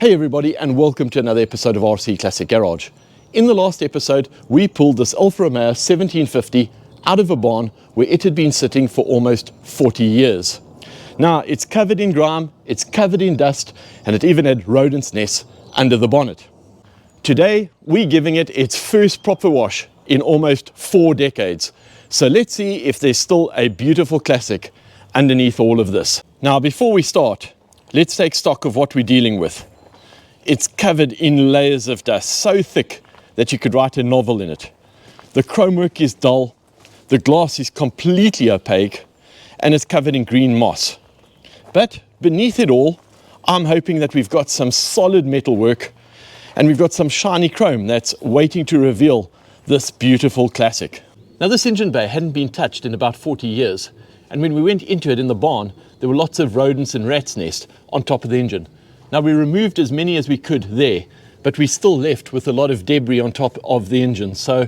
Hey everybody, and welcome to another episode of RC Classic Garage. In the last episode, we pulled this Alfa Romeo 1750 out of a barn where it had been sitting for almost 40 years. Now, it's covered in grime, it's covered in dust, and it even had rodents' nests under the bonnet. Today, we're giving it its first proper wash in almost 4 decades. So let's see if there's still a beautiful classic underneath all of this. Now, before we start, let's take stock of what we're dealing with. It's covered in layers of dust, so thick that you could write a novel in it. The chromework is dull, the glass is completely opaque, and it's covered in green moss. But beneath it all, I'm hoping that we've got some solid metalwork and we've got some shiny chrome that's waiting to reveal this beautiful classic. Now, this engine bay hadn't been touched in about 40 years, and when we went into it in the barn, there were lots of rodents and rats' nests on top of the engine. Now, we removed as many as we could there, but we're still left with a lot of debris on top of the engine. So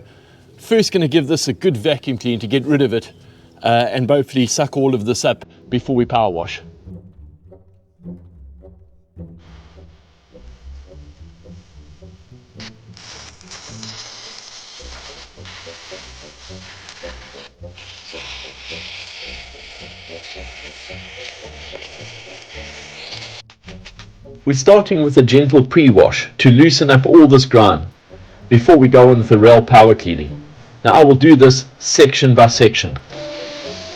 first going to give this a good vacuum clean to get rid of it and hopefully suck all of this up before we power wash. We're starting with a gentle pre-wash to loosen up all this grime before we go on with the rail power cleaning. Now, I will do this section by section,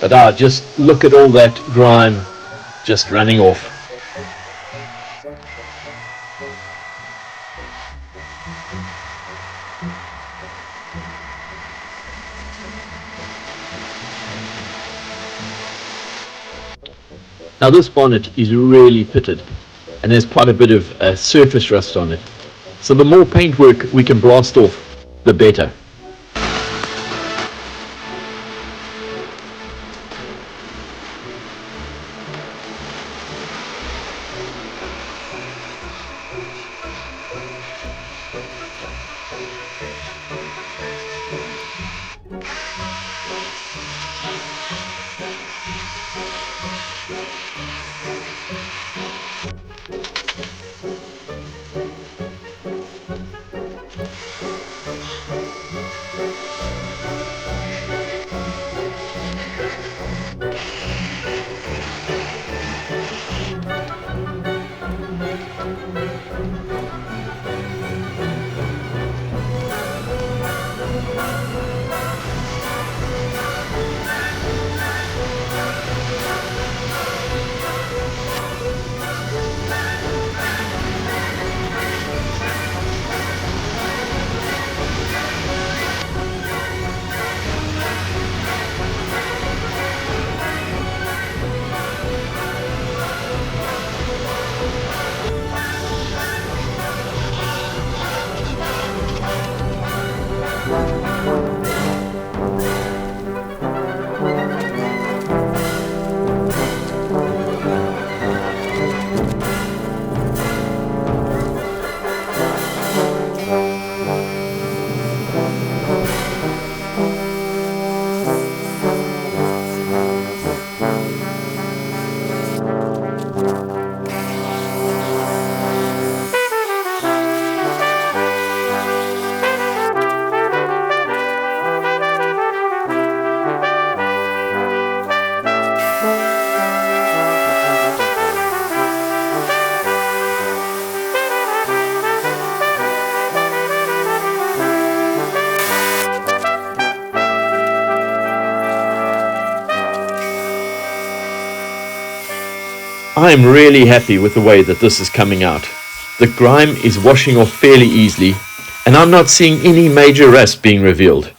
but just look at all that grime just running off. Now, this bonnet is really pitted and there's quite a bit of surface rust on it. So the more paintwork we can blast off, the better. I am really happy with the way that this is coming out. The grime is washing off fairly easily, and I'm not seeing any major rust being revealed.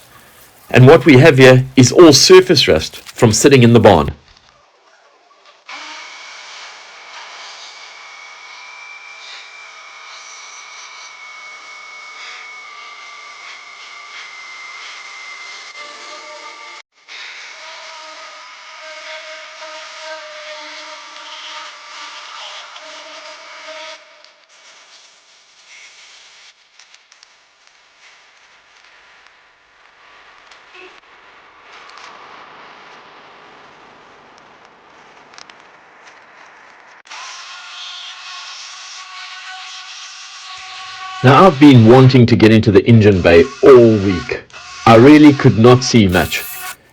And what we have here is all surface rust from sitting in the barn. Now I've been wanting to get into the engine bay all week. I really could not see much.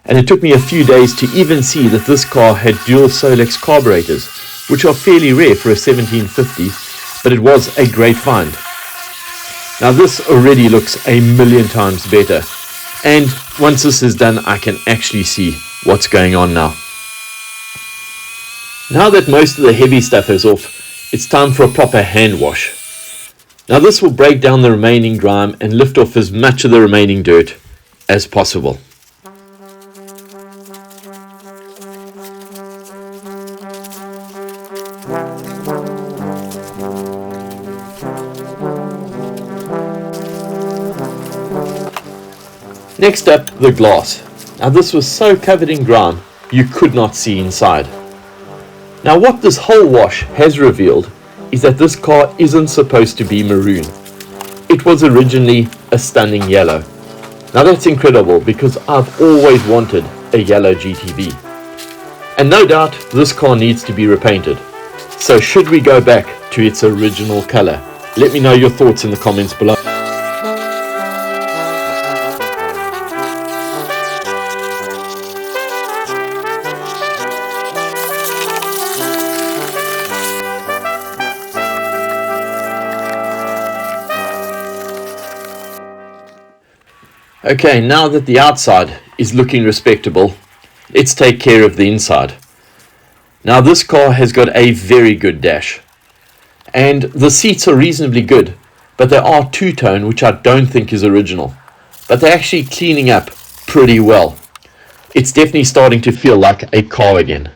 And it took me a few days to even see that this car had dual Solex carburetors, which are fairly rare for a 1750, but it was a great find. Now this already looks a million times better. And once this is done, I can actually see what's going on now. Now that most of the heavy stuff is off, it's time for a proper hand wash. Now this will break down the remaining grime and lift off as much of the remaining dirt as possible. Next up, the glass. Now this was so covered in grime, you could not see inside. Now what this whole wash has revealed is that this car isn't supposed to be maroon. It was originally a stunning yellow. Now that's incredible because I've always wanted a yellow GTB. And no doubt this car needs to be repainted. So should we go back to its original color? Let me know your thoughts in the comments below. Okay, now that the outside is looking respectable, let's take care of the inside. Now this car has got a very good dash. And the seats are reasonably good, but they are two-tone, which I don't think is original. But they're actually cleaning up pretty well. It's definitely starting to feel like a car again.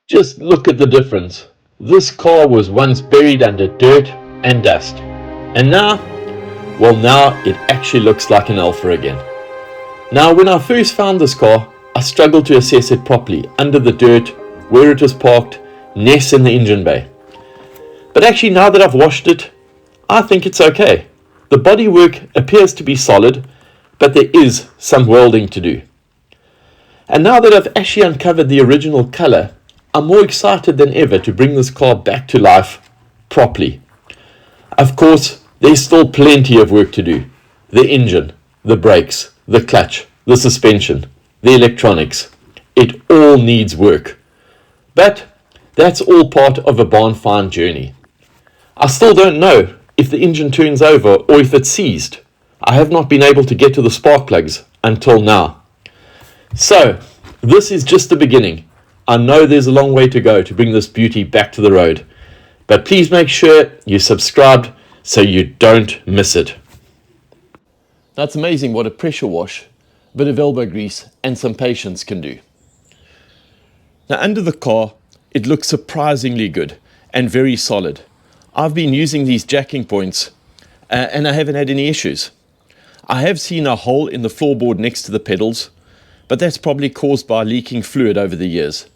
Just look at the difference. This car was once buried under dirt and dust. And now, well now it actually looks like an Alfa again. Now when I first found this car, I struggled to assess it properly, under the dirt, where it was parked, nests in the engine bay. But actually now that I've washed it, I think it's okay. The bodywork appears to be solid, but there is some welding to do. And now that I've actually uncovered the original colour, I'm more excited than ever to bring this car back to life properly. Of course, there's still plenty of work to do. The engine, the brakes, the clutch, the suspension, the electronics. It all needs work. But that's all part of a barn find journey. I still don't know if the engine turns over or if it's seized. I have not been able to get to the spark plugs until now. So, this is just the beginning. I know there's a long way to go to bring this beauty back to the road, but please make sure you're subscribed so you don't miss it. That's amazing what a pressure wash, a bit of elbow grease and some patience can do. Now under the car, it looks surprisingly good and very solid. I've been using these jacking points and I haven't had any issues. I have seen a hole in the floorboard next to the pedals, but that's probably caused by leaking fluid over the years.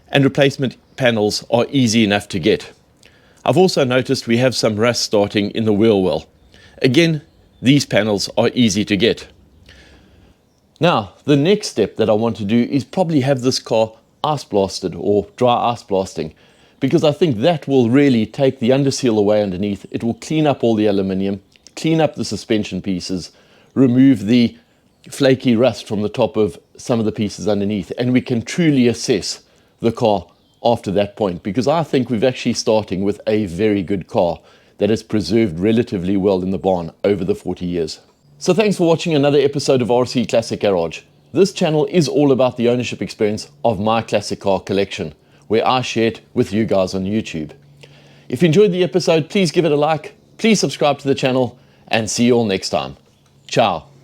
And replacement panels are easy enough to get. I've also noticed we have some rust starting in the wheel well. Again, these panels are easy to get. Now, the next step that I want to do is probably have this car ice blasted or dry ice blasting, because I think that will really take the underseal away underneath. It will clean up all the aluminium, clean up the suspension pieces, remove the flaky rust from the top of some of the pieces underneath, and we can truly assess the car after that point, because I think we've actually starting with a very good car that has preserved relatively well in the barn over the 40 years. So thanks for watching another episode of RC Classic Garage. This channel is all about the ownership experience of my classic car collection, where I share it with you guys on YouTube. If you enjoyed the episode, please give it a like, please subscribe to the channel, and see you all next time. Ciao.